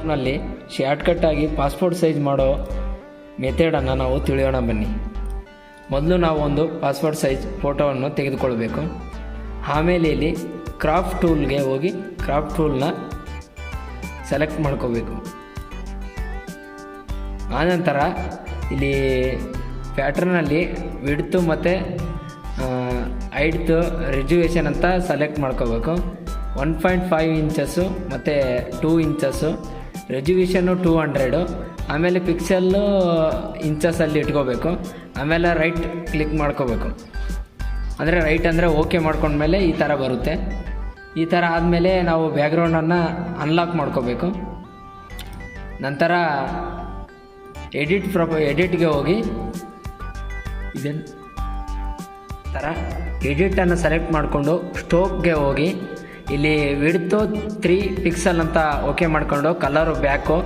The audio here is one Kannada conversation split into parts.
ಫೋಟೋಶಾಪ್ನಲ್ಲಿ ಶಾರ್ಟ್ಕಟ್ಟಾಗಿ ಪಾಸ್ಪೋರ್ಟ್ ಸೈಜ್ ಮಾಡೋ ಮೆಥಡನ್ನು ನಾವು ತಿಳಿಯೋಣ ಬನ್ನಿ. ಮೊದಲು ನಾವು ಒಂದು ಪಾಸ್ಪೋರ್ಟ್ ಸೈಜ್ ಫೋಟೋವನ್ನು ತೆಗೆದುಕೊಳ್ಬೇಕು. ಆಮೇಲೆ ಇಲ್ಲಿ ಕ್ರಾಪ್ ಟೂಲ್ಗೆ ಹೋಗಿ ಕ್ರಾಪ್ ಟೂಲ್ನ ಸೆಲೆಕ್ಟ್ ಮಾಡ್ಕೋಬೇಕು. ಆನಂತರ ಇಲ್ಲಿ ಪ್ಯಾಟ್ರನಲ್ಲಿ ವಿಡ್ತು ಮತ್ತು ಹೈಟ್ದು ರೆಜ್ಯುವೇಷನ್ ಅಂತ ಸೆಲೆಕ್ಟ್ ಮಾಡ್ಕೋಬೇಕು. 1.5 ಇಂಚಸ್ಸು ಮತ್ತು 2 ಇಂಚಸ್ಸು, ರೆಜ್ಯುವೇಷನ್ನು 200, ಆಮೇಲೆ ಪಿಕ್ಸೆಲ್ಲು ಇಂಚಸಲ್ಲಿ ಇಟ್ಕೋಬೇಕು. ಆಮೇಲೆ ರೈಟ್ ಕ್ಲಿಕ್ ಮಾಡ್ಕೋಬೇಕು. ಅಂದರೆ ರೈಟ್ ಅಂದರೆ ಓಕೆ ಮಾಡ್ಕೊಂಡ್ಮೇಲೆ ಈ ಥರ ಬರುತ್ತೆ. ಈ ಥರ ಆದಮೇಲೆ ನಾವು ಬ್ಯಾಕ್ಗ್ರೌಂಡನ್ನು ಅನ್ಲಾಕ್ ಮಾಡ್ಕೋಬೇಕು. ನಂತರ ಎಡಿಟ್ಗೆ ಹೋಗಿ ಇದನ್ನು ಥರ ಎಡಿಟನ್ನು ಸೆಲೆಕ್ಟ್ ಮಾಡಿಕೊಂಡು ಸ್ಟೋಕ್ಗೆ ಹೋಗಿ ಇಲ್ಲಿ ವಿಡ್ತು 3 ಪಿಕ್ಸೆಲ್ ಅಂತ ಓಕೆ ಮಾಡಿಕೊಂಡು ಕಲರು ಬ್ಯಾಕು,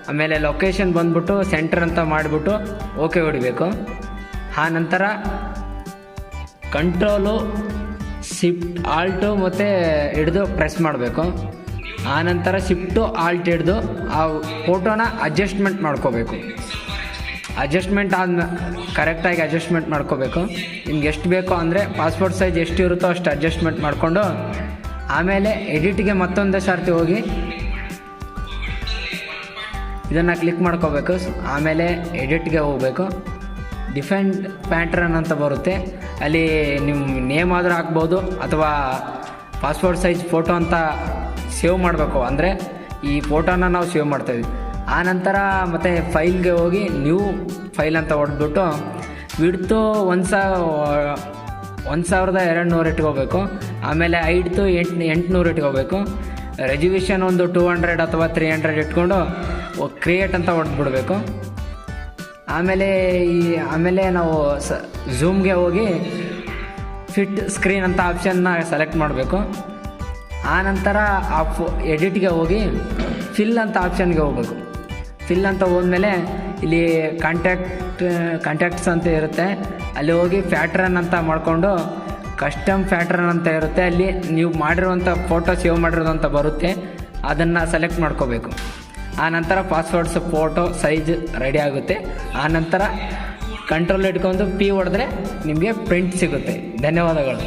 ಆಮೇಲೆ ಲೊಕೇಶನ್ ಬಂದ್ಬಿಟ್ಟು ಸೆಂಟರ್ ಅಂತ ಮಾಡಿಬಿಟ್ಟು ಓಕೆ ಹೊಡಿಬೇಕು. ಆ ನಂತರ ಕಂಟ್ರೋಲು ಶಿಫ್ಟ್ ಆಲ್ಟು ಮತ್ತು ಹಿಡಿದು ಪ್ರೆಸ್ ಮಾಡಬೇಕು. ಆನಂತರ ಶಿಫ್ಟು ಆಲ್ಟ್ ಹಿಡಿದು ಆ ಫೋಟೋನ ಅಡ್ಜಸ್ಟ್ಮೆಂಟ್ ಮಾಡ್ಕೋಬೇಕು. ಅಡ್ಜಸ್ಟ್ಮೆಂಟ್ ಕರೆಕ್ಟಾಗಿ ಅಡ್ಜಸ್ಟ್ಮೆಂಟ್ ಮಾಡ್ಕೋಬೇಕು. ನಿಮ್ಗೆ ಎಷ್ಟು ಬೇಕೋ ಅಂದರೆ ಪಾಸ್ಪೋರ್ಟ್ ಸೈಜ್ ಎಷ್ಟು ಇರುತ್ತೋ ಅಷ್ಟು ಅಡ್ಜಸ್ಟ್ಮೆಂಟ್ ಮಾಡಿಕೊಂಡು ಆಮೇಲೆ ಎಡಿಟ್ಗೆ ಮತ್ತೊಂದು ಸರ್ತಿ ಹೋಗಿ ಇದನ್ನು ಕ್ಲಿಕ್ ಮಾಡ್ಕೋಬೇಕು. ಆಮೇಲೆ ಎಡಿಟ್ಗೆ ಹೋಗಬೇಕು. ಡಿಫೆಂಡ್ ಪ್ಯಾಟ್ರನ್ ಅಂತ ಬರುತ್ತೆ. ಅಲ್ಲಿ ನಿಮ್ಮ ನೇಮ್ ಆದರೂ ಹಾಕ್ಬೋದು ಅಥವಾ ಪಾಸ್ಪೋರ್ಟ್ ಸೈಜ್ ಫೋಟೋ ಅಂತ ಸೇವ್ ಮಾಡಬೇಕು. ಅಂದರೆ ಈ ಫೋಟೋನ ನಾವು ಸೇವ್ ಮಾಡ್ತಾಯಿದ್ವಿ. ಆನಂತರ ಮತ್ತು ಫೈಲ್ಗೆ ಹೋಗಿ ನ್ಯೂ ಫೈಲ್ ಅಂತ ಹೊಡೆದ್ಬಿಟ್ಟು ವಿಡ್ತು 1200 ಇಟ್ಕೋಬೇಕು. ಆಮೇಲೆ ಹೈಟ್ದು 800 ಇಟ್ಕೋಬೇಕು. ರೆಜ್ಯುವೇಷನ್ ಒಂದು 200 ಅಥವಾ 300 ಇಟ್ಕೊಂಡು ಕ್ರಿಯೇಟ್ ಅಂತ ಹೊಡೆದ್ಬಿಡ್ಬೇಕು. ಆಮೇಲೆ ನಾವು ಝೂಮ್ಗೆ ಹೋಗಿ ಫಿಟ್ ಸ್ಕ್ರೀನ್ ಅಂತ ಆಪ್ಷನ್ನ ಸೆಲೆಕ್ಟ್ ಮಾಡಬೇಕು. ಆನಂತರ ಎಡಿಟ್ಗೆ ಹೋಗಿ ಫಿಲ್ ಅಂತ ಆಪ್ಷನ್ಗೆ ಹೋಗಬೇಕು. ಫಿಲ್ ಅಂತ ಹೋದ್ಮೇಲೆ ಇಲ್ಲಿ ಕಾಂಟ್ಯಾಕ್ಟ್ಸ್ ಅಂತ ಇರುತ್ತೆ. ಅಲ್ಲಿ ಹೋಗಿ ಪ್ಯಾಟ್ರನ್ ಅಂತ ಮಾಡಿಕೊಂಡು ಕಸ್ಟಮ್ ಪ್ಯಾಟ್ರನ್ ಅಂತ ಇರುತ್ತೆ. ಅಲ್ಲಿ ನೀವು ಮಾಡಿರುವಂಥ ಫೋಟೋ ಸೇವ್ ಮಾಡಿರೋದಂತ ಬರುತ್ತೆ. ಅದನ್ನು ಸೆಲೆಕ್ಟ್ ಮಾಡ್ಕೋಬೇಕು. ಆನಂತರ ಪಾಸ್ಪೋರ್ಟ್ಸ್ ಫೋಟೋ ಸೈಜ್ ರೆಡಿ ಆಗುತ್ತೆ. ಆನಂತರ ಕಂಟ್ರೋಲ್ ಇಟ್ಕೊಂಡು P ಹೊಡೆದ್ರೆ ನಿಮಗೆ ಪ್ರಿಂಟ್ ಸಿಗುತ್ತೆ. ಧನ್ಯವಾದಗಳು.